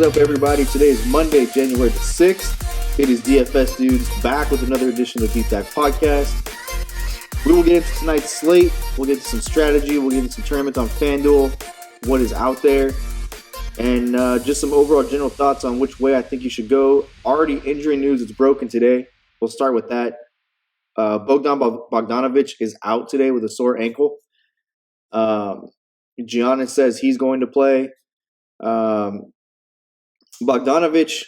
up, everybody? Today is Monday, January the 6th. It is DFS Dudes back with another edition of the Deep Dive Podcast. We will get into tonight's slate. We'll get into some strategy. We'll get into some tournaments on FanDuel, what is out there, and just some overall general thoughts on which way I think you should go. Already injury news is broken today. We'll start with that. Bogdan Bogdanovic is out today with a sore ankle. Giannis says he's going to play. Bogdanovic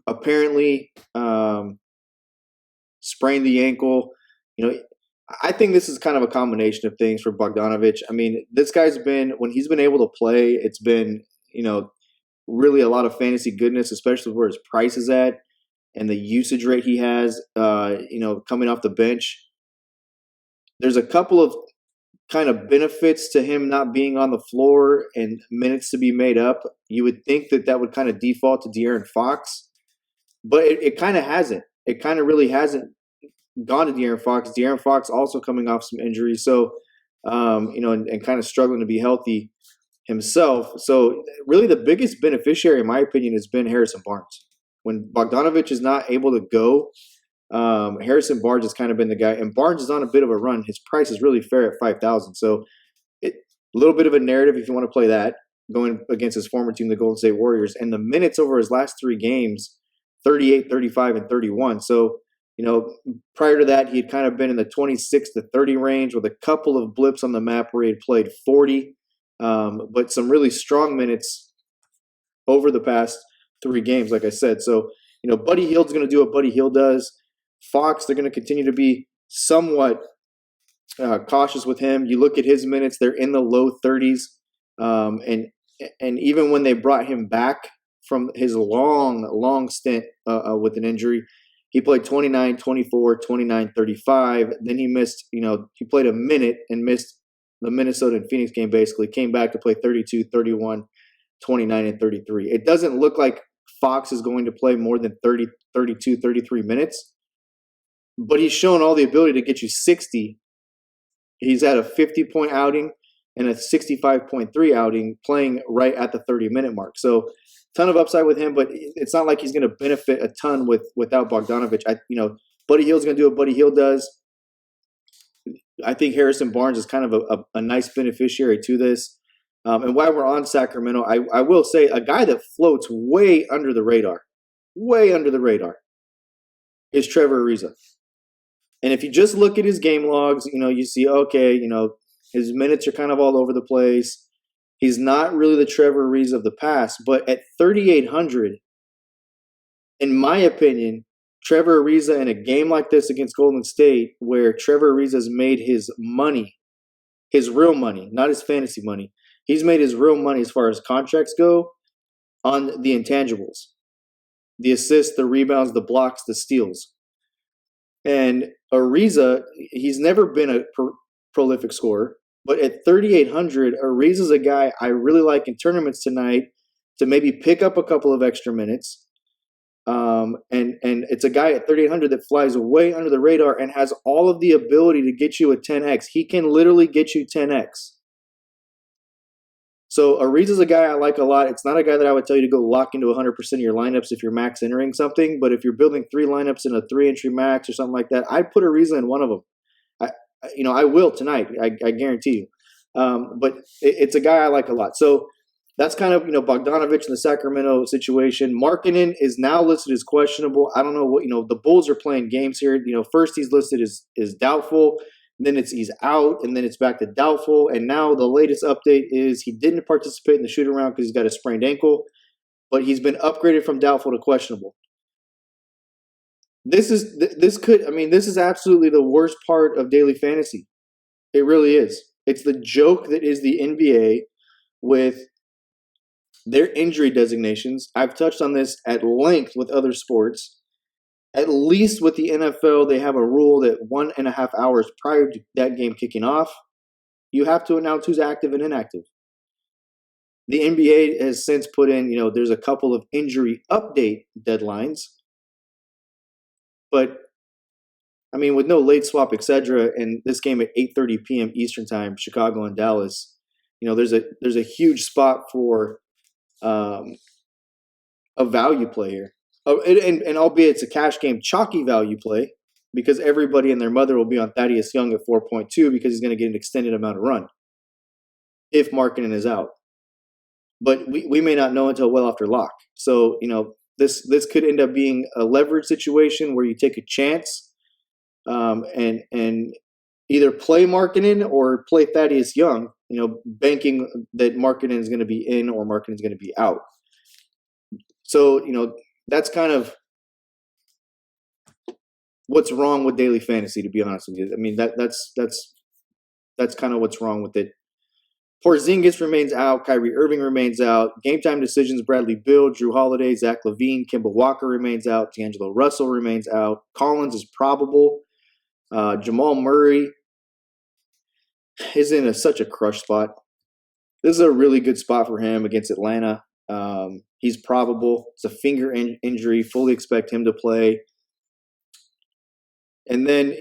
apparently sprained the ankle. I think this is kind of a combination of things for Bogdanovic. I mean, this guy's been, when he's been able to play, it's been, really a lot of fantasy goodness, especially where his price is at and the usage rate he has, coming off the bench. There's a couple of kind of benefits to him not being on the floor and minutes to be made up. You would think that would kind of default to De'Aaron Fox, but it kind of hasn't. It kind of really hasn't gone to De'Aaron Fox. De'Aaron Fox also coming off some injuries, so and kind of struggling to be healthy himself. So really the biggest beneficiary, in my opinion, has been Harrison Barnes. When Bogdanovic is not able to go, Harrison Barnes has kind of been the guy, and Barnes is on a bit of a run. His price is really fair at $5,000. So a little bit of a narrative if you want to play that, going against his former team, the Golden State Warriors, and the minutes over his last three games, 38, 35, and 31. So, prior to that, he had kind of been in the 26 to 30 range with a couple of blips on the map where he had played 40, but some really strong minutes over the past three games, like I said. So, Buddy Hield's going to do what Buddy Hield does. Fox, they're going to continue to be somewhat cautious with him. You look at his minutes; they're in the low 30s, and even when they brought him back from his long stint with an injury, he played 29, 24, 29, 35. Then he missed. He played a minute and missed the Minnesota and Phoenix game. Basically, came back to play 32, 31, 29, and 33. It doesn't look like Fox is going to play more than 30, 32, 33 minutes. But he's shown all the ability to get you 60. He's had a 50-point outing and a 65.3 outing playing right at the 30-minute mark. So ton of upside with him, but it's not like he's going to benefit a ton without Bogdanovic. Buddy Hield's going to do what Buddy Hield does. I think Harrison Barnes is kind of a nice beneficiary to this. And while we're on Sacramento, I will say a guy that floats way under the radar, is Trevor Ariza. And if you just look at his game logs, you see, okay, his minutes are kind of all over the place. He's not really the Trevor Ariza of the past, but at 3,800, in my opinion, Trevor Ariza in a game like this against Golden State, where Trevor Ariza has made his money, his real money, not his fantasy money. He's made his real money as far as contracts go on the intangibles, the assists, the rebounds, the blocks, the steals. And Ariza, he's never been a prolific scorer, but at 3,800, Ariza's a guy I really like in tournaments tonight to maybe pick up a couple of extra minutes. And it's a guy at 3,800 that flies way under the radar and has all of the ability to get you a 10x. He can literally get you 10x. So Ariza's a guy I like a lot. It's not a guy that I would tell you to go lock into 100% of your lineups if you're max entering something. But if you're building three lineups in a 3-entry max or something like that, I'd put Ariza in one of them. I will tonight. I guarantee you. But it's a guy I like a lot. So that's kind of, Bogdanovic in the Sacramento situation. Markkanen is now listed as questionable. I don't know what, the Bulls are playing games here. First he's listed as doubtful. Then he's out, and then it's back to doubtful. And now the latest update is he didn't participate in the shoot-around because he's got a sprained ankle, but he's been upgraded from doubtful to questionable. This is absolutely the worst part of daily fantasy. It really is. It's the joke that is the NBA with their injury designations. I've touched on this at length with other sports. At least with the NFL, they have a rule that 1.5 hours prior to that game kicking off, you have to announce who's active and inactive. The NBA has since put in, there's a couple of injury update deadlines. But, with no late swap, etc., and this game at 8:30 p.m. Eastern Time, Chicago and Dallas, there's a huge spot for a value play here. And albeit it's a cash game, chalky value play because everybody and their mother will be on Thaddeus Young at 4.2 because he's going to get an extended amount of run if Markkanen is out. But we may not know until well after lock. So, this could end up being a leverage situation where you take a chance and either play Markkanen or play Thaddeus Young, banking that Markkanen is going to be in or Markkanen is going to be out. So, that's kind of what's wrong with daily fantasy, to be honest with you. I mean, that's kind of what's wrong with it. Porzingis remains out. Kyrie Irving remains out. Game time decisions, Bradley Beal, Drew Holiday, Zach LaVine, Kemba Walker remains out. D'Angelo Russell remains out. Collins is probable. Jamal Murray is in such a crush spot. This is a really good spot for him against Atlanta. He's probable. It's a finger injury. Fully expect him to play. And then,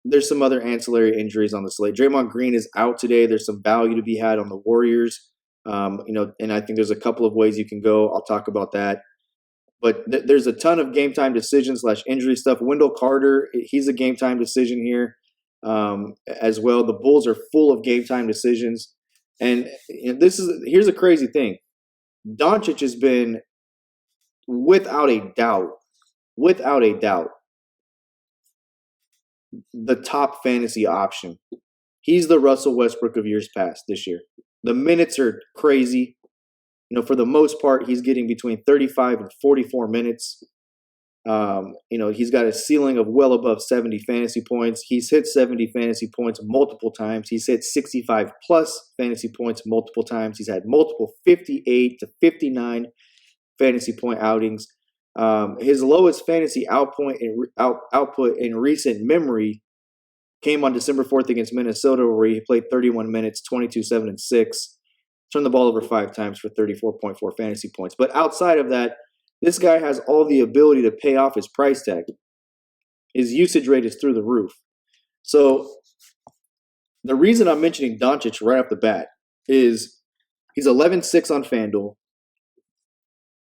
there's some other ancillary injuries on the slate. Draymond Green is out today. There's some value to be had on the Warriors. And I think there's a couple of ways you can go. I'll talk about that. But there's a ton of game time decisions / injury stuff. Wendell Carter, he's a game time decision here as well. The Bulls are full of game time decisions. And here's a crazy thing. Doncic has been, without a doubt, the top fantasy option. He's the Russell Westbrook of years past this year. The minutes are crazy. For the most part, he's getting between 35 and 44 minutes. He's got a ceiling of well above 70 fantasy points. He's hit 70 fantasy points multiple times. He's hit 65 plus fantasy points multiple times. He's had multiple 58 to 59 fantasy point outings. His lowest fantasy output in recent memory came on December 4th against Minnesota, where he played 31 minutes, 22, 7, and 6, turned the ball over 5 times for 34.4 fantasy points. But outside of that, this guy has all the ability to pay off his price tag. His usage rate is through the roof. So the reason I'm mentioning Doncic right off the bat is he's 11-6 on FanDuel.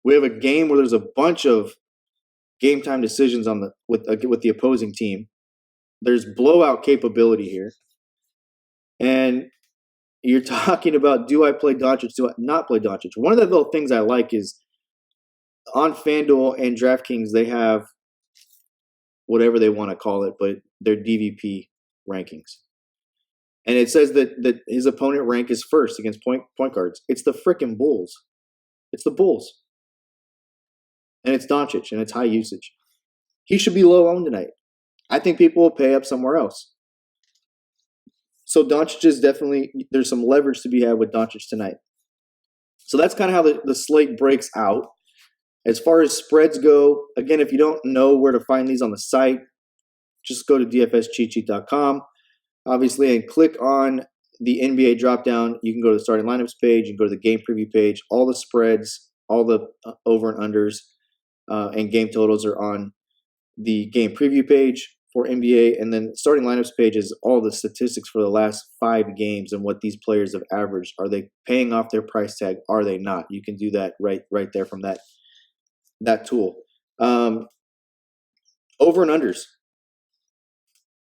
We have a game where there's a bunch of game time decisions with the opposing team. There's blowout capability here. And you're talking about, do I play Doncic? Do I not play Doncic? One of the little things I like is on FanDuel and DraftKings, they have whatever they want to call it, but their DVP rankings. And it says that his opponent rank is first against point guards. It's the frickin' Bulls. It's the Bulls. And it's Doncic, and it's high usage. He should be low owned tonight. I think people will pay up somewhere else. So Doncic is definitely, there's some leverage to be had with Doncic tonight. So that's kind of how the slate breaks out. As far as spreads go, again, if you don't know where to find these on the site, just go to dfscheatsheet.com, obviously, and click on the NBA dropdown. You can go to the starting lineups page, you can go to the game preview page. All the spreads, all the over and unders, and game totals are on the game preview page for NBA, and then starting lineups page is all the statistics for the last 5 games and what these players have averaged. Are they paying off their price tag? Are they not? You can do that right there from that tool. Over and unders.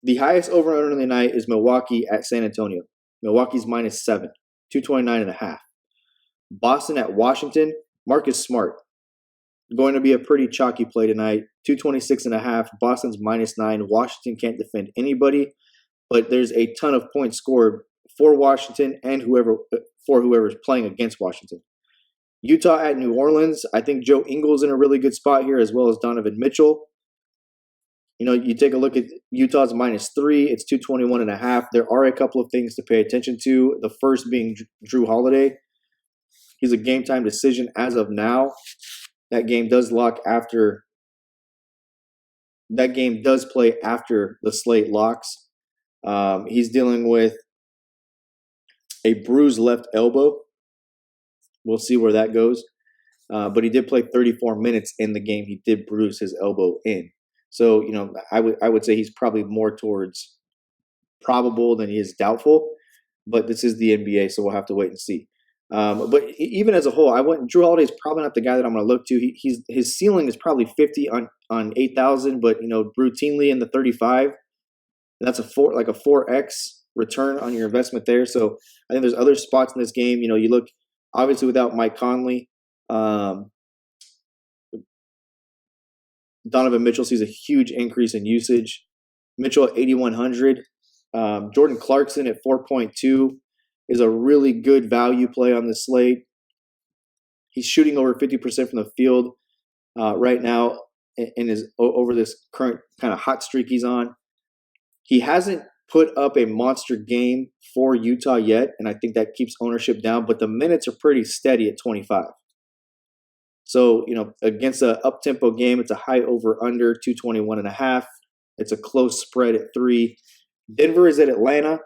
The highest over and under of the night is Milwaukee at San Antonio. Milwaukee's -7, 229.5. Boston at Washington. Marcus Smart. Going to be a pretty chalky play tonight. 226.5. Boston's -9. Washington can't defend anybody, but there's a ton of points scored for Washington and whoever's playing against Washington. Utah at New Orleans. I think Joe Ingles in a really good spot here, as well as Donovan Mitchell. You take a look at Utah's -3. It's 221.5. There are a couple of things to pay attention to. The first being Drew Holiday. He's a game time decision as of now. That game does play after the slate locks. He's dealing with a bruised left elbow. We'll see where that goes. But he did play 34 minutes in the game. He did bruise his elbow in. So, I would say he's probably more towards probable than he is doubtful. But this is the NBA, so we'll have to wait and see. But even as a whole, I wouldn't. Drew Holiday is probably not the guy that I'm going to look to. His ceiling is probably 50 on 8,000, but routinely in the 35. And that's a 4x return on your investment there. So I think there's other spots in this game. You look obviously without Mike Conley. Donovan Mitchell sees a huge increase in usage. Mitchell at 8,100. Jordan Clarkson at 4.2 is a really good value play on the slate. He's shooting over 50% from the field right now and is over this current kind of hot streak he's on. He hasn't put up a monster game for Utah yet, and I think that keeps ownership down, but the minutes are pretty steady at 25. So, against an up-tempo game, it's a high over-under, 221.5. It's a close spread at 3. Denver is at Atlanta,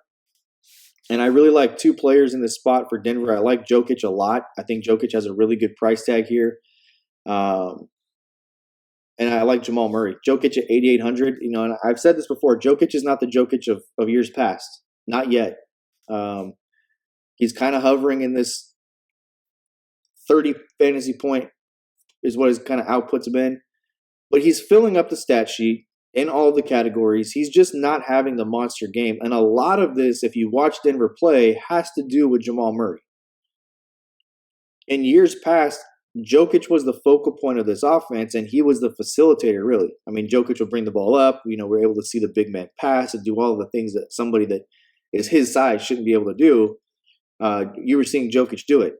and I really like two players in this spot for Denver. I like Jokic a lot. I think Jokic has a really good price tag here. And I like Jamal Murray. Jokic at 8,800. And I've said this before. Jokic is not the Jokic of years past. Not yet. He's kind of hovering in this 30 fantasy point is what his kind of outputs have been. But he's filling up the stat sheet in all of the categories. He's just not having the monster game. And a lot of this, if you watch Denver play, has to do with Jamal Murray. In years past, Jokic was the focal point of this offense, and he was the facilitator, really. I mean, Jokic would bring the ball up. We're able to see the big man pass and do all of the things that somebody that is his size shouldn't be able to do. You were seeing Jokic do it.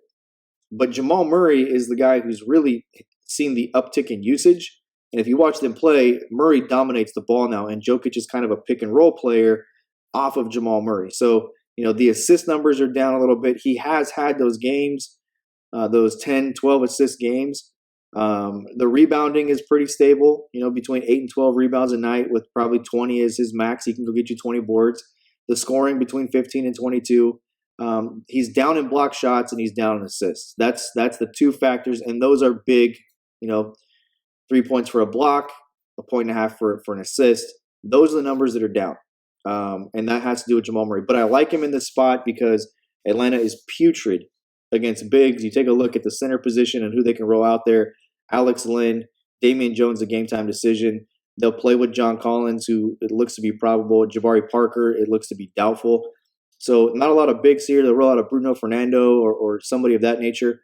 But Jamal Murray is the guy who's really seen the uptick in usage. And if you watch them play, Murray dominates the ball now, and Jokic is kind of a pick-and-roll player off of Jamal Murray. So, the assist numbers are down a little bit. He has had those games. Those 10, 12 assist games. The rebounding is pretty stable, between 8 and 12 rebounds a night with probably 20 as his max. He can go get you 20 boards. The scoring between 15 and 22. He's down in block shots and he's down in assists. That's the two factors, and those are big, 3 points for a block, 1.5 for an assist. Those are the numbers that are down. And that has to do with Jamal Murray. But I like him in this spot because Atlanta is putrid against bigs. You take a look at the center position and who they can roll out there. Alex Len, Damian Jones, a game-time decision. They'll play with John Collins, who it looks to be probable. Jabari Parker, it looks to be doubtful. So not a lot of bigs here. They'll roll out a Bruno Fernando or somebody of that nature.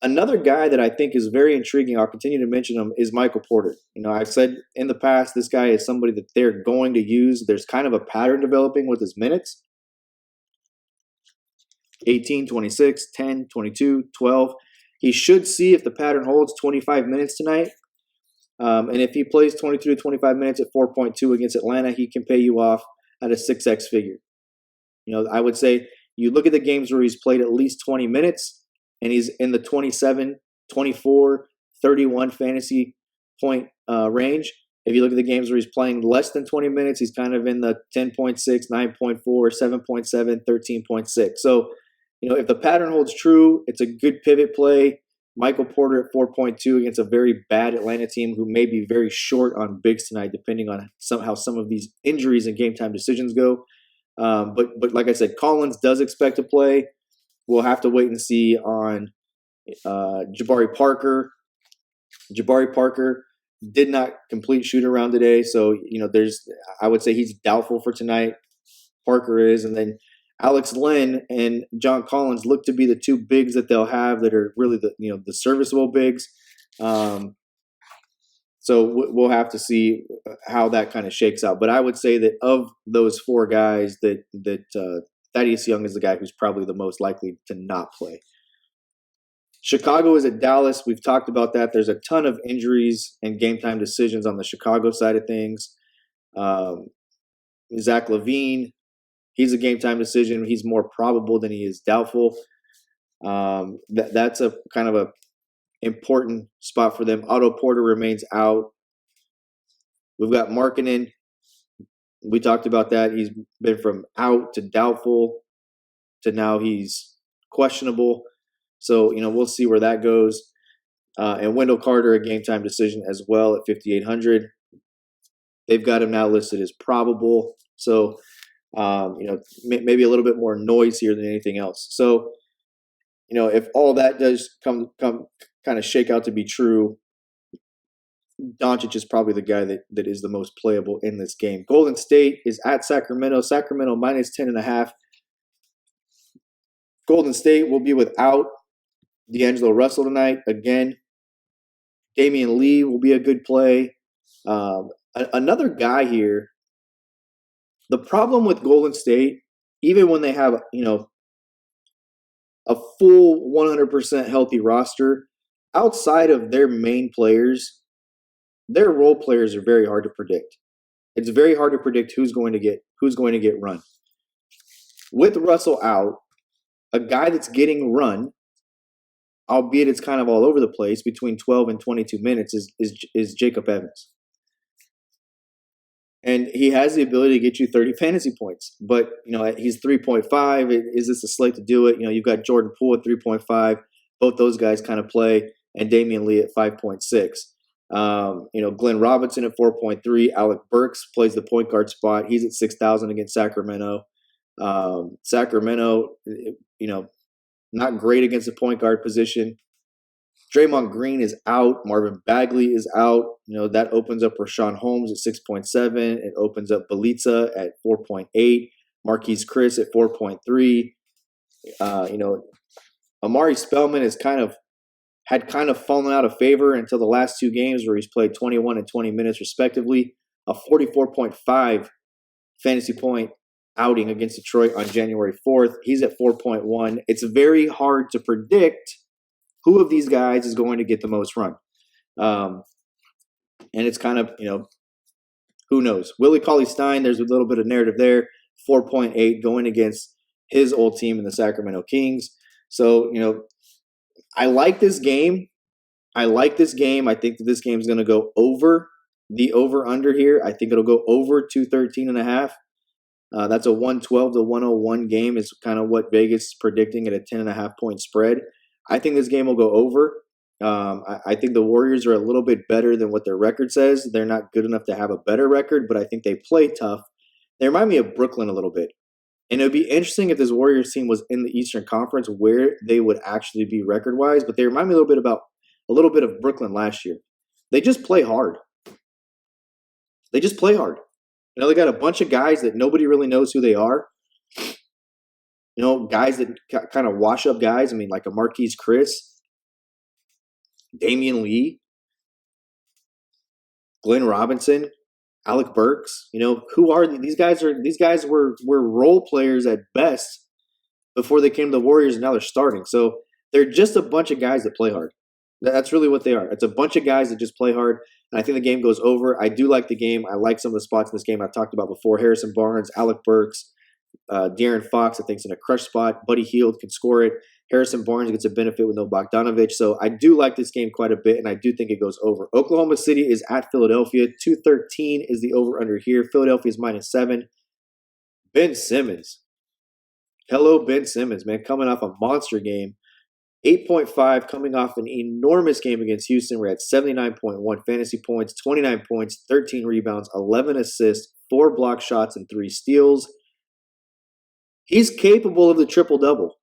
Another guy that I think is very intriguing, I'll continue to mention him, is Michael Porter. I've said in the past, this guy is somebody that they're going to use. There's kind of a pattern developing with his minutes. 18, 26, 10, 22, 12. He should see if the pattern holds 25 minutes tonight. And if he plays 23 to 25 minutes at 4.2 against Atlanta, he can pay you off at a 6x figure. I would say you look at the games where he's played at least 20 minutes and he's in the 27, 24, 31 fantasy point range. If you look at the games where he's playing less than 20 minutes, he's kind of in the 10.6, 9.4, 7.7, 13.6. So, if the pattern holds true, it's a good pivot play. Michael Porter at 4.2 against a very bad Atlanta team who may be very short on bigs tonight, depending on how some of these injuries and game time decisions go. But like I said, Collins does expect to play. We'll have to wait and see on Jabari Parker. Jabari Parker did not complete shoot around today, so I would say he's doubtful for tonight. Parker is, and then Alex Len and John Collins look to be the two bigs that they'll have that are really the serviceable bigs. So we'll have to see how that kind of shakes out. But I would say that of those four guys, that Thaddeus Young is the guy who's probably the most likely to not play. Chicago is at Dallas. We've talked about that. There's a ton of injuries and game time decisions on the Chicago side of things. Zach LaVine, he's a game time decision. He's more probable than he is doubtful. That's a kind of a important spot for them. Otto Porter remains out. We've got Markkanen. We talked about that. He's been from out to doubtful to now he's questionable. So, we'll see where that goes. And Wendell Carter, a game time decision as well at 5,800. They've got him now listed as probable. So, maybe a little bit more noise here than anything else. So, if all that does come kind of shake out to be true, Doncic is probably the guy that is the most playable in this game. Golden State is at Sacramento. Sacramento minus 10.5. Golden State will be without D'Angelo Russell tonight. Again, Damian Lee will be a good play. Another guy here. The problem with Golden State, even when they have, a full 100% healthy roster, outside of their main players, their role players are very hard to predict. It's very hard to predict who's going to get run. With Russell out, a guy that's getting run, albeit it's kind of all over the place, between 12 and 22 minutes is Jacob Evans. And he has the ability to get you 30 fantasy points. But, he's 3.5. Is this a slate to do it? You've got Jordan Poole at 3.5. Both those guys kind of play. And Damian Lee at 5.6. Glenn Robinson at 4.3. Alec Burks plays the point guard spot. He's at 6,000 against Sacramento. Sacramento, not great against the point guard position. Draymond Green is out. Marvin Bagley is out. That opens up Rashawn Holmes at 6.7. It opens up Bjelica at 4.8. Marquise Chris at 4.3. Amari Spellman had kind of fallen out of favor until the last two games where he's played 21 and 20 minutes respectively. A 44.5 fantasy point outing against Detroit on January 4th. He's at 4.1. It's very hard to predict who of these guys is going to get the most run. And it's kind of, who knows? Willie Cauley-Stein, there's a little bit of narrative there. 4.8 going against his old team in the Sacramento Kings. So, I like this game. I think that this game is going to go over the over-under here. I think it'll go over 213.5. That's a 112 to 101 game is kind of what Vegas is predicting at a 10.5 point spread. I think this game will go over. I think the Warriors are a little bit better than what their record says. They're not good enough to have a better record, but I think they play tough. They remind me of Brooklyn a little bit. And it would be interesting if this Warriors team was in the Eastern Conference where they would actually be record-wise, but they remind me a little bit of Brooklyn last year. They just play hard. They got a bunch of guys that nobody really knows who they are. Guys that kind of wash up guys. I mean, like a Marquise Chris, Damian Lee, Glenn Robinson, Alec Burks. Who are these guys? These guys were role players at best before they came to the Warriors, and now they're starting. So they're just a bunch of guys that play hard. That's really what they are. It's a bunch of guys that just play hard, and I think the game goes over. I do like the game. I like some of the spots in this game I've talked about before. Harrison Barnes, Alec Burks, De'Aaron Fox, I think, is in a crush spot. Buddy Hield can score it. Harrison Barnes gets a benefit with no Bogdanovich. So I do like this game quite a bit, and I do think it goes over. Oklahoma City is at Philadelphia. 213 is the over-under here. Philadelphia is -7. Ben Simmons. Hello, Ben Simmons, man, coming off a monster game. 8.5 coming off an enormous game against Houston. We're at 79.1 fantasy points, 29 points, 13 rebounds, 11 assists, 4 block shots, and 3 steals. He's capable of the triple-double.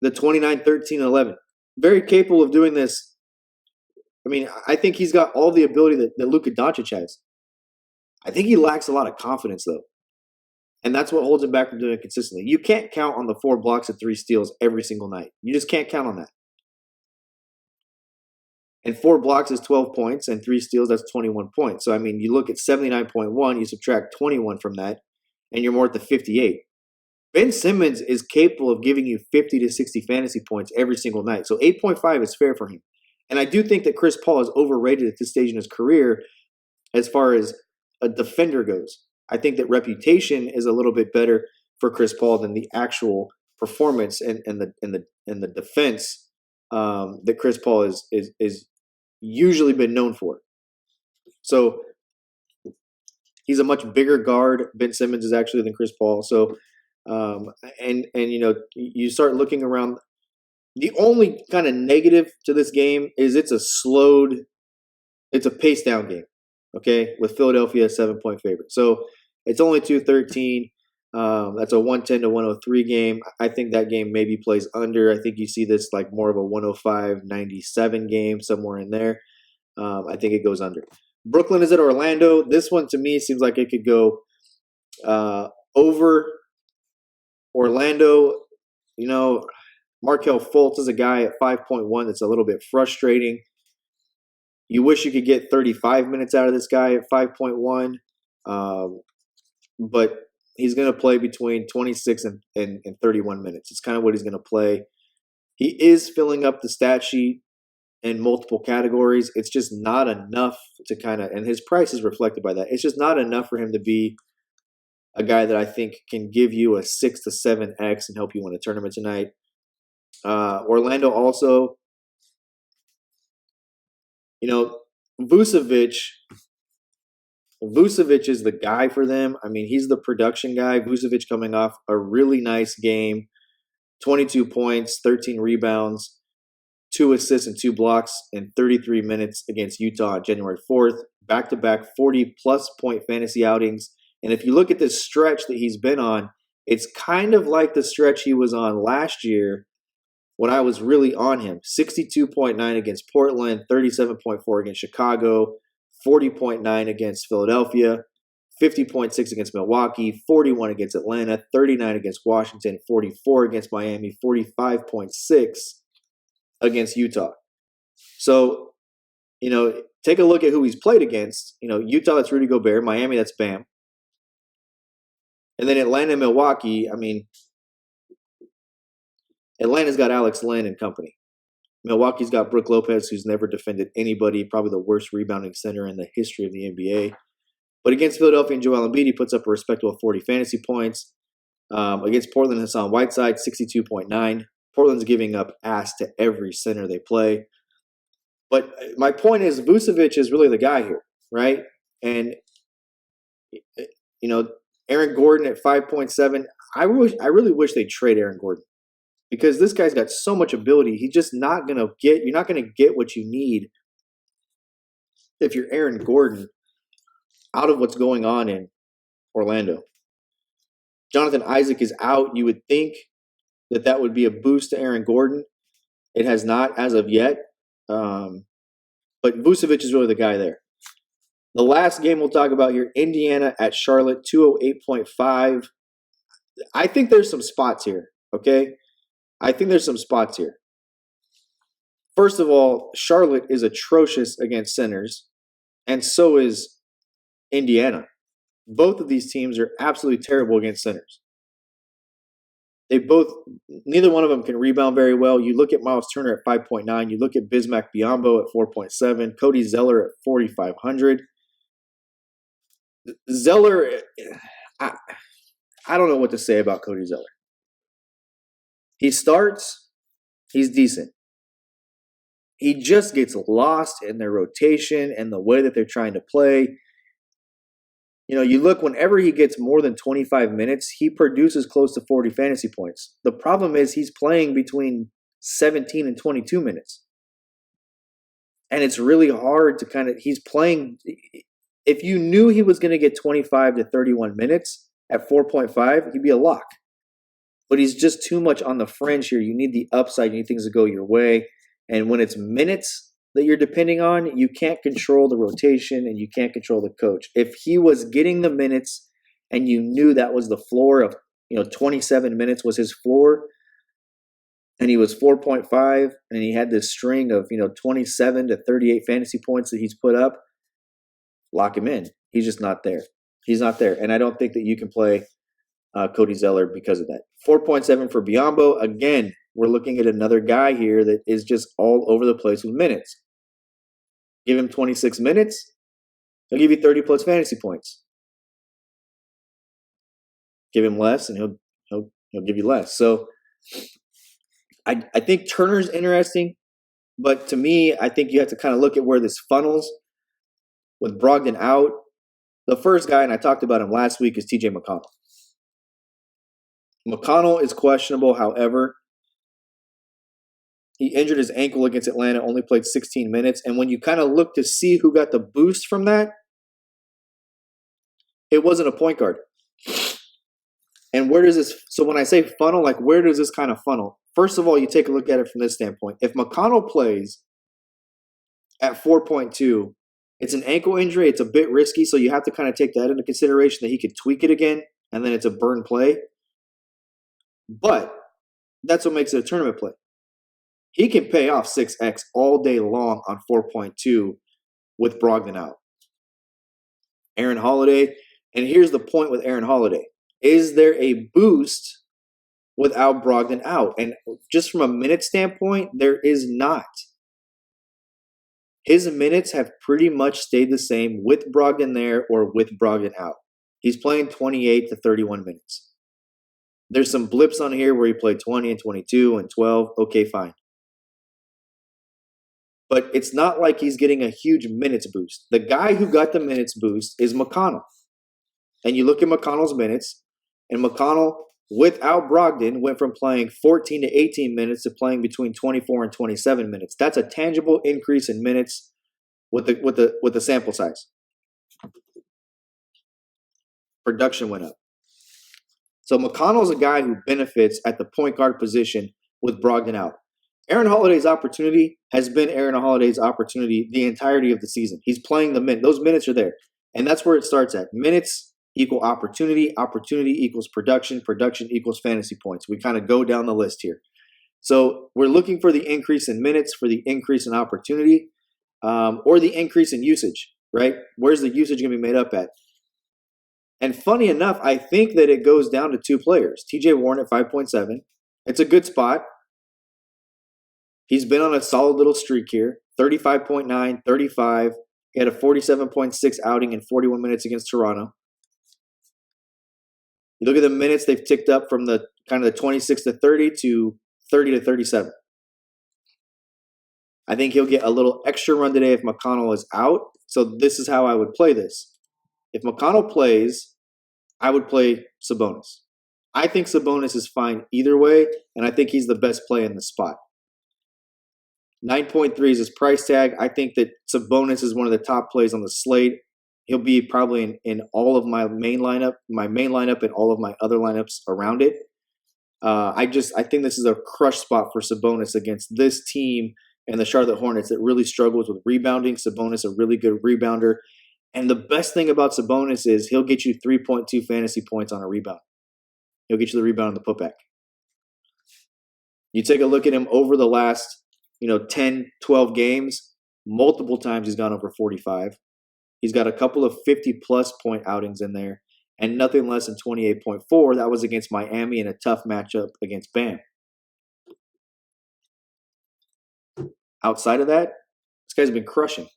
The 29, 13, and 11. Very capable of doing this. I mean, I think he's got all the ability that Luka Doncic has. I think he lacks a lot of confidence, though. And that's what holds him back from doing it consistently. You can't count on the 4 blocks and 3 steals every single night. You just can't count on that. And 4 blocks is 12 points, and 3 steals, that's 21 points. So, I mean, you look at 79.1, you subtract 21 from that, and you're more at the 58. Ben Simmons is capable of giving you 50 to 60 fantasy points every single night. So 8.5 is fair for him. And I do think that Chris Paul is overrated at this stage in his career as far as a defender goes. I think that reputation is a little bit better for Chris Paul than the actual performance and the defense that Chris Paul is usually been known for. So he's a much bigger guard, Ben Simmons is actually, than Chris Paul. So you start looking around. The only kind of negative to this game is it's a pace down game. Okay, with Philadelphia a 7-point favorite. So it's only 213. That's a 110 to 103 game. I think that game maybe plays under. I think you see this like more of a 105-97 game, somewhere in there. I think it goes under. Brooklyn is at Orlando. This one to me seems like it could go over. Orlando, Markelle Fultz is a guy at 5.1 that's a little bit frustrating. You wish you could get 35 minutes out of this guy at 5.1, but he's going to play between 26 and 31 minutes. It's kind of what he's going to play. He is filling up the stat sheet in multiple categories. It's just not enough to and his price is reflected by that. It's just not enough for him to be a guy that I think can give you a 6 to 7x and help you win a tournament tonight. Orlando also, Vucevic is the guy for them. I mean, he's the production guy. Vucevic coming off a really nice game, 22 points, 13 rebounds, 2 assists and 2 blocks in 33 minutes against Utah on January 4th. Back-to-back 40-plus point fantasy outings. And if you look at this stretch that he's been on, it's kind of like the stretch he was on last year when I was really on him. 62.9 against Portland, 37.4 against Chicago, 40.9 against Philadelphia, 50.6 against Milwaukee, 41 against Atlanta, 39 against Washington, 44 against Miami, 45.6 against Utah. So, take a look at who he's played against. Utah, that's Rudy Gobert. Miami, that's Bam. And then Atlanta and Milwaukee, Atlanta's got Alex Len and company. Milwaukee's got Brook Lopez, who's never defended anybody, probably the worst rebounding center in the history of the NBA. But against Philadelphia and Joel Embiid, he puts up a respectable 40 fantasy points. Against Portland, Hassan Whiteside, 62.9. Portland's giving up ass to every center they play. But my point is, Vucevic is really the guy here, right? And, Aaron Gordon at 5.7. I really wish they'd trade Aaron Gordon, because this guy's got so much ability. He's just not going to get – you're not going to get what you need if you're Aaron Gordon out of what's going on in Orlando. Jonathan Isaac is out. You would think that would be a boost to Aaron Gordon. It has not as of yet. But Vucevic is really the guy there. The last game we'll talk about here, Indiana at Charlotte, 208.5. I think there's some spots here, okay? I think there's some spots here. First of all, Charlotte is atrocious against centers, and so is Indiana. Both of these teams are absolutely terrible against centers. Neither one of them can rebound very well. You look at Miles Turner at 5.9. You look at Bismack Biyombo at 4.7. Cody Zeller at 4,500. Zeller, I don't know what to say about Cody Zeller. He starts, he's decent. He just gets lost in their rotation and the way that they're trying to play. You look, whenever he gets more than 25 minutes, he produces close to 40 fantasy points. The problem is he's playing between 17 and 22 minutes. And it's really hard to he's playing. If you knew he was going to get 25 to 31 minutes at 4.5, he'd be a lock. But he's just too much on the fringe here. You need the upside. You need things to go your way. And when it's minutes that you're depending on, you can't control the rotation and you can't control the coach. If he was getting the minutes and you knew that was the floor of, 27 minutes was his floor, and he was 4.5, and he had this string of, 27 to 38 fantasy points that he's put up, lock him in. He's just not there. He's not there. And I don't think that you can play Cody Zeller because of that. 4.7 for Biyombo. Again, we're looking at another guy here that is just all over the place with minutes. Give him 26 minutes, he'll give you 30-plus fantasy points. Give him less, and he'll give you less. So I think Turner's interesting, but to me, I think you have to kind of look at where this funnels. With Brogdon out, the first guy, and I talked about him last week, is TJ McConnell. McConnell is questionable, however. He injured his ankle against Atlanta, only played 16 minutes. And when you kind of look to see who got the boost from that, it wasn't a point guard. And where does this? So when I say funnel, like where does this kind of funnel? First of all, you take a look at it from this standpoint. If McConnell plays at 4.2, it's an ankle injury. It's a bit risky, so you have to kind of take that into consideration that he could tweak it again, and then it's a burn play. But that's what makes it a tournament play. He can pay off 6x all day long on 4.2 with Brogdon out. Aaron Holiday, and here's the point with Aaron Holiday. Is there a boost without Brogdon out? And just from a minute standpoint, there is not. His minutes have pretty much stayed the same with Brogdon there or with Brogdon out. He's playing 28 to 31 minutes. There's some blips on here where he played 20 and 22 and 12. Okay, fine. But it's not like he's getting a huge minutes boost. The guy who got the minutes boost is McConnell. And you look at McConnell's minutes, and McConnell, without Brogdon, went from playing 14 to 18 minutes to playing between 24 and 27 minutes. That's a tangible increase in minutes with the sample size. Production went up. So McConnell's a guy who benefits at the point guard position with Brogdon out. Aaron Holiday's opportunity has been Aaron Holiday's opportunity the entirety of the season. He's playing the minute. Those minutes are there. And that's where it starts at. Minutes equal opportunity. Opportunity equals production. Production equals fantasy points. We kind of go down the list here. So we're looking for the increase in minutes, for the increase in opportunity, or the increase in usage, right? Where's the usage going to be made up at? And funny enough, I think that it goes down to two players. TJ Warren at 5.7. It's a good spot. He's been on a solid little streak here. 35.9, 35. He had a 47.6 outing in 41 minutes against Toronto. You look at the minutes, they've ticked up from the kind of the 26 to 30 to 30 to 37. I think he'll get a little extra run today if McConnell is out. So this is how I would play this. If McConnell plays, I would play Sabonis. I think Sabonis is fine either way, and I think he's the best play in the spot. 9.3 is his price tag. I think that Sabonis is one of the top plays on the slate. He'll be probably in all of my main lineup and all of my other lineups around it. I think this is a crush spot for Sabonis against this team and the Charlotte Hornets that really struggles with rebounding. Sabonis, a really good rebounder. And the best thing about Sabonis is he'll get you 3.2 fantasy points on a rebound. He'll get you the rebound on the putback. You take a look at him over the last 10, 12 games, multiple times he's gone over 45. He's got a couple of 50-plus point outings in there and nothing less than 28.4. That was against Miami in a tough matchup against Bam. Outside of that, this guy's been crushing.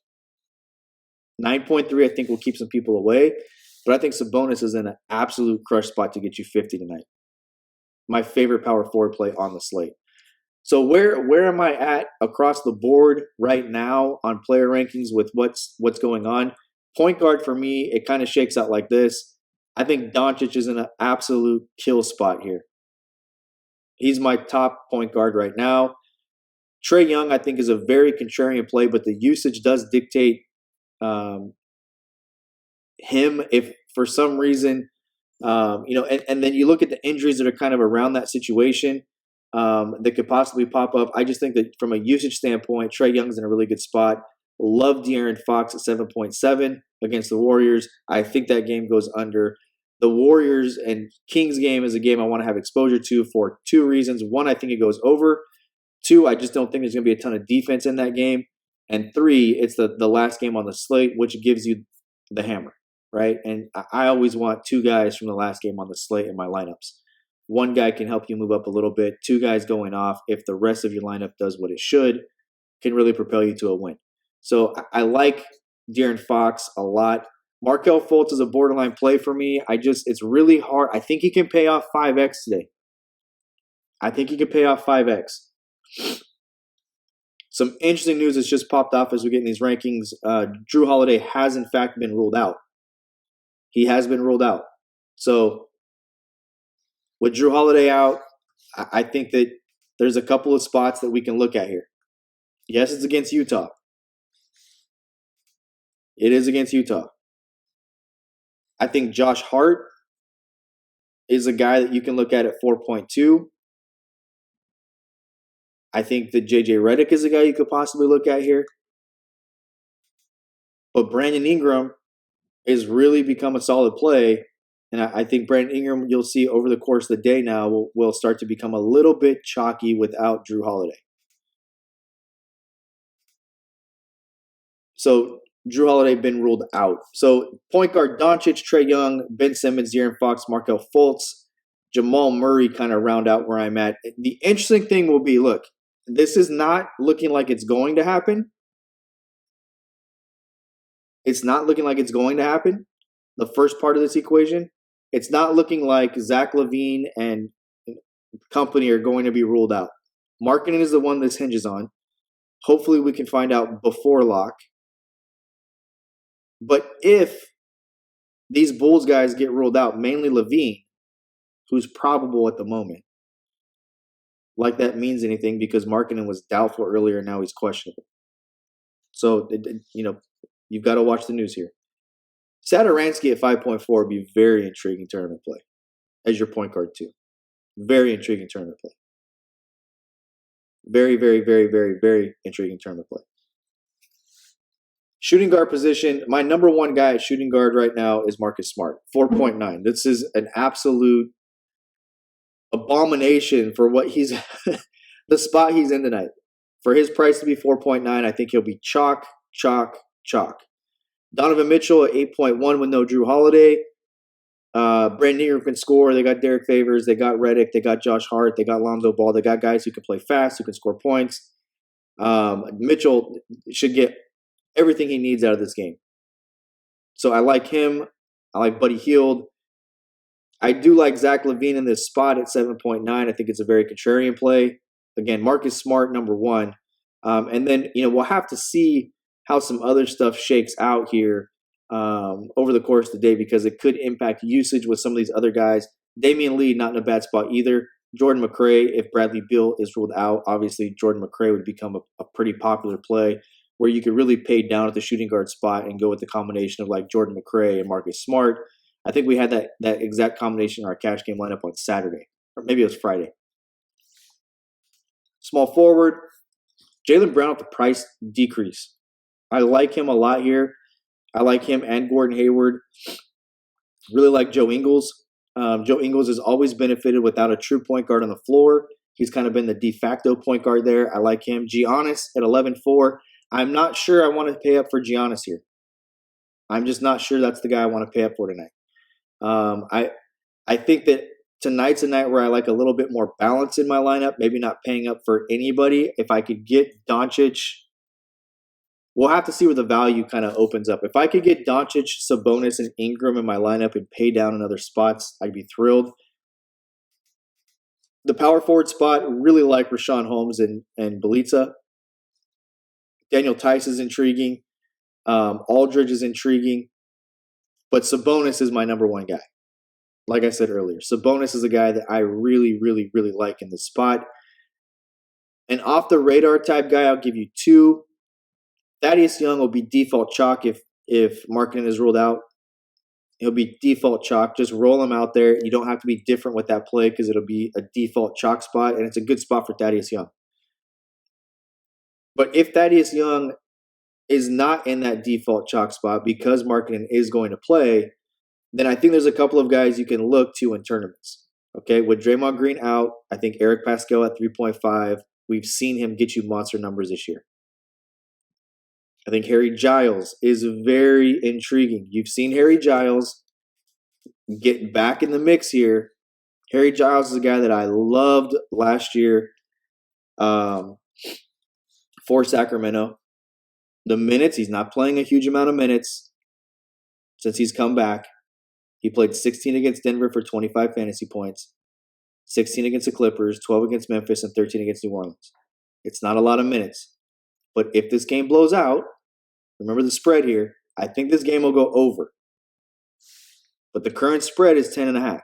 9.3, I think, will keep some people away, but I think Sabonis is in an absolute crush spot to get you 50 tonight. My favorite power forward play on the slate. So where am I at across the board right now on player rankings with what's going on? Point guard for me, it kind of shakes out like this. I think Doncic is in an absolute kill spot here. He's my top point guard right now. Trae Young, I think, is a very contrarian play, but the usage does dictate him. If for some reason, and then you look at the injuries that are kind of around that situation that could possibly pop up. I just think that from a usage standpoint, Trae Young's in a really good spot. Love De'Aaron Fox at 7.7 against the Warriors. I think that game goes under. The Warriors and Kings game is a game I want to have exposure to for two reasons. One, I think it goes over. Two, I just don't think there's going to be a ton of defense in that game. And three, it's the last game on the slate, which gives you the hammer, right? And I always want two guys from the last game on the slate in my lineups. One guy can help you move up a little bit. Two guys going off, if the rest of your lineup does what it should, can really propel you to a win. So I like De'Aaron Fox a lot. Markelle Fultz is a borderline play for me. It's really hard. I think he can pay off 5x today. I think he can pay off 5x. Some interesting news that's just popped off as we get in these rankings. Jrue Holiday has, in fact, been ruled out. He has been ruled out. So with Jrue Holiday out, I think that there's a couple of spots that we can look at here. Yes, it's against Utah. It is against Utah. I think Josh Hart is a guy that you can look at 4.2. I think that JJ Redick is a guy you could possibly look at here. But Brandon Ingram has really become a solid play. And I think Brandon Ingram, you'll see over the course of the day now, will start to become a little bit chalky without Jrue Holiday. So Jrue Holiday been ruled out. So point guard Doncic, Trae Young, Ben Simmons, De'Aaron Fox, Markelle Fultz, Jamal Murray kind of round out where I'm at. The interesting thing will be, look, this is not looking like it's going to happen. It's not looking like it's going to happen. The first part of this equation, it's not looking like Zach LaVine and company are going to be ruled out. Marketing is the one this hinges on. Hopefully we can find out before lock. But if these Bulls guys get ruled out, mainly LaVine, who's probable at the moment, like that means anything because Markkanen was doubtful earlier and now he's questionable. So, you've got to watch the news here. Satoransky at 5.4 would be very intriguing tournament play as your point guard too. Very intriguing tournament play. Very, very, very, very, very intriguing tournament play. Shooting guard position, my number one guy at shooting guard right now is Marcus Smart, 4.9. This is an absolute abomination for what he's the spot he's in tonight. For his price to be 4.9, I think he'll be chalk, chalk, chalk. Donovan Mitchell at 8.1 with no Jrue Holiday. Brandon Ingram can score. They got Derek Favors. They got Redick. They got Josh Hart. They got Lonzo Ball. They got guys who can play fast, who can score points. Mitchell should get everything he needs out of this game. So I like him. I like Buddy Hield. I do like Zach LaVine in this spot at 7.9. I think it's a very contrarian play. Again, Marcus Smart, number one. And then, we'll have to see how some other stuff shakes out here over the course of the day because it could impact usage with some of these other guys. Damian Lee, not in a bad spot either. Jordan McRae, if Bradley Beal is ruled out, obviously Jordan McRae would become a pretty popular play where you could really pay down at the shooting guard spot and go with the combination of like Jordan McRae and Marcus Smart. I think we had that exact combination in our cash game lineup on Saturday, or maybe it was Friday. Small forward, Jaylen Brown with the price decrease. I like him a lot here. I like him and Gordon Hayward. Really like Joe Ingles. Joe Ingles has always benefited without a true point guard on the floor. He's kind of been the de facto point guard there. I like him. Giannis at 11.4. I'm not sure I want to pay up for Giannis here. I'm just not sure that's the guy I want to pay up for tonight. I think that tonight's a night where I like a little bit more balance in my lineup, maybe not paying up for anybody. If I could get Doncic, we'll have to see where the value kind of opens up. If I could get Doncic, Sabonis, and Ingram in my lineup and pay down in other spots, I'd be thrilled. The power forward spot, really like Richaun Holmes and Bjelica. Daniel Tice is intriguing. Aldridge is intriguing. But Sabonis is my number one guy. Like I said earlier, Sabonis is a guy that I really, really, really like in this spot. An off-the-radar type guy, I'll give you two. Thaddeus Young will be default chalk if Markkanen is ruled out. He'll be default chalk. Just roll him out there. You don't have to be different with that play because it'll be a default chalk spot, and it's a good spot for Thaddeus Young. But if Thaddeus Young is not in that default chalk spot because Markkanen is going to play, then I think there's a couple of guys you can look to in tournaments. Okay, with Draymond Green out, I think Eric Pascal at 3.5. We've seen him get you monster numbers this year. I think Harry Giles is very intriguing. You've seen Harry Giles get back in the mix here. Harry Giles is a guy that I loved last year for Sacramento. The minutes, he's not playing a huge amount of minutes since he's come back. He played 16 against Denver for 25 fantasy points, 16 against the Clippers, 12 against Memphis, and 13 against New Orleans. It's not a lot of minutes. But if this game blows out, remember the spread here, I think this game will go over. But the current spread is 10.5.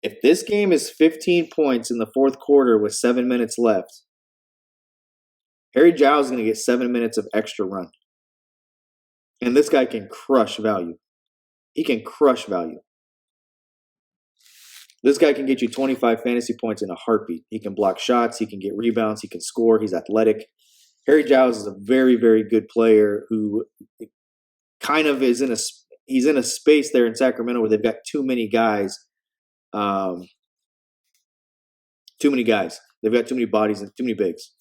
If this game is 15 points in the fourth quarter with 7 minutes left, Harry Giles is going to get 7 minutes of extra run. And this guy can crush value. He can crush value. This guy can get you 25 fantasy points in a heartbeat. He can block shots. He can get rebounds. He can score. He's athletic. Harry Giles is a very, very good player who kind of is he's in a space there in Sacramento where they've got too many guys. Too many guys. They've got too many bodies and too many bigs.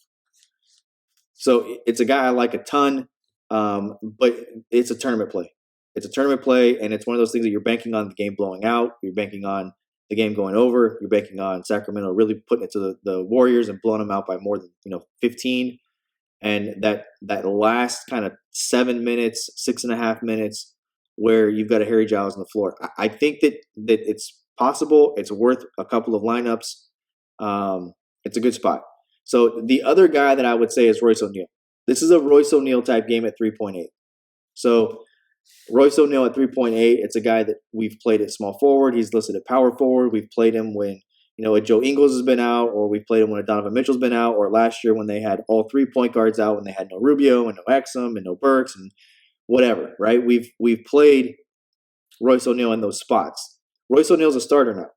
So it's a guy I like a ton, but it's a tournament play. It's a tournament play, and it's one of those things that you're banking on the game blowing out. You're banking on the game going over. You're banking on Sacramento really putting it to the Warriors and blowing them out by more than 15. And that last kind of 7 minutes, 6.5 minutes, where you've got a Harry Giles on the floor. I think that it's possible. It's worth a couple of lineups. It's a good spot. So the other guy that I would say is Royce O'Neal. This is a Royce O'Neal type game at 3.8. So Royce O'Neal at 3.8, it's a guy that we've played at small forward. He's listed at power forward. We've played him when a Joe Ingles has been out, or we've played him when a Donovan Mitchell's been out, or last year when they had all 3 point guards out, when they had no Rubio and no Exum and no Burks and whatever, right? We've played Royce O'Neal in those spots. Royce O'Neal's a starter now.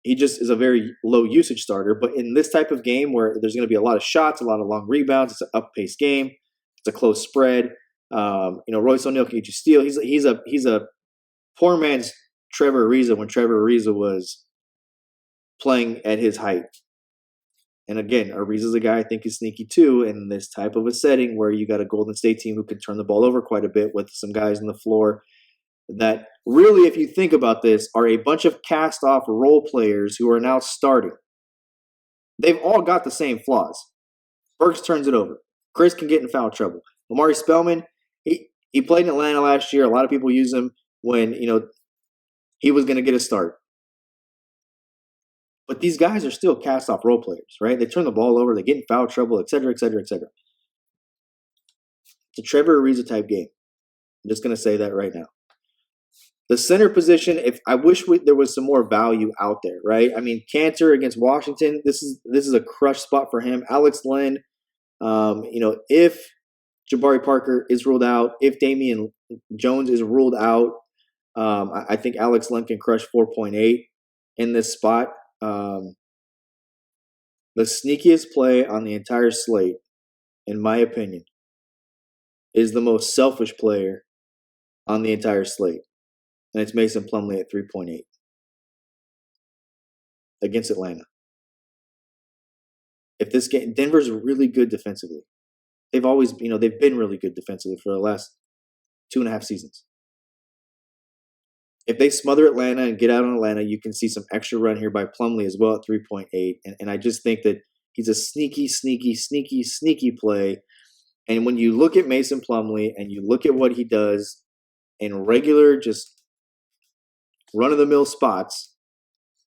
He just is a very low usage starter, but in this type of game where there's going to be a lot of shots, a lot of long rebounds, it's an up-paced game, it's a close spread. Royce O'Neal can get you steal. He's a poor man's Trevor Ariza when Trevor Ariza was playing at his height. And again, Ariza's a guy I think is sneaky too in this type of a setting where you got a Golden State team who can turn the ball over quite a bit with some guys on the floor that really, if you think about this, are a bunch of cast-off role players who are now starting. They've all got the same flaws. Burks turns it over. Chris can get in foul trouble. Omari Spellman, he played in Atlanta last year. A lot of people use him when, he was going to get a start. But these guys are still cast-off role players, right? They turn the ball over. They get in foul trouble, et cetera, et cetera, et cetera. It's a Trevor Ariza type game. I'm just going to say that right now. The center position, I wish there was some more value out there, right? I mean, Cantor against Washington, this is a crush spot for him. Alex Len, if Jabari Parker is ruled out, if Damian Jones is ruled out, I think Alex Len can crush 4.8 in this spot. The sneakiest play on the entire slate, in my opinion, is the most selfish player on the entire slate. And it's Mason Plumlee at 3.8 against Atlanta. If this game, Denver's really good defensively. They've been really good defensively for the last 2.5 seasons. If they smother Atlanta and get out on Atlanta, you can see some extra run here by Plumlee as well at 3.8. And I just think that he's a sneaky play. And when you look at Mason Plumlee and you look at what he does in regular, just run-of-the-mill spots,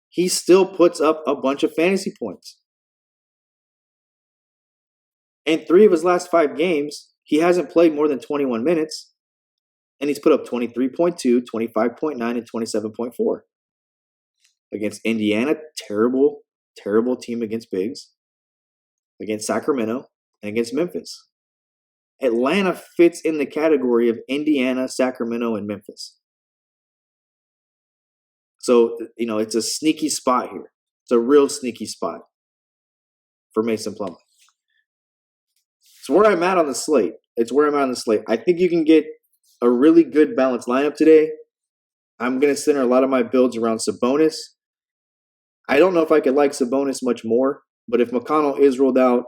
he still puts up a bunch of fantasy points. In 3 of his last 5 games, he hasn't played more than 21 minutes, and he's put up 23.2, 25.9, and 27.4. Against Indiana, terrible team against bigs. Against Sacramento, and against Memphis. Atlanta fits in the category of Indiana, Sacramento, and Memphis. So, it's a sneaky spot here. It's a real sneaky spot for Mason Plumlee. It's where I'm at on the slate. I think you can get a really good balanced lineup today. I'm going to center a lot of my builds around Sabonis. I don't know if I could like Sabonis much more, but if McConnell is ruled out,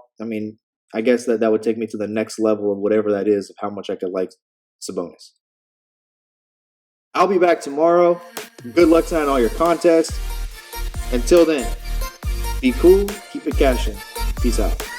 I guess that would take me to the next level of whatever that is of how much I could like Sabonis. I'll be back tomorrow. Good luck tonight on all your contests. Until then, be cool, keep it cashing. Peace out.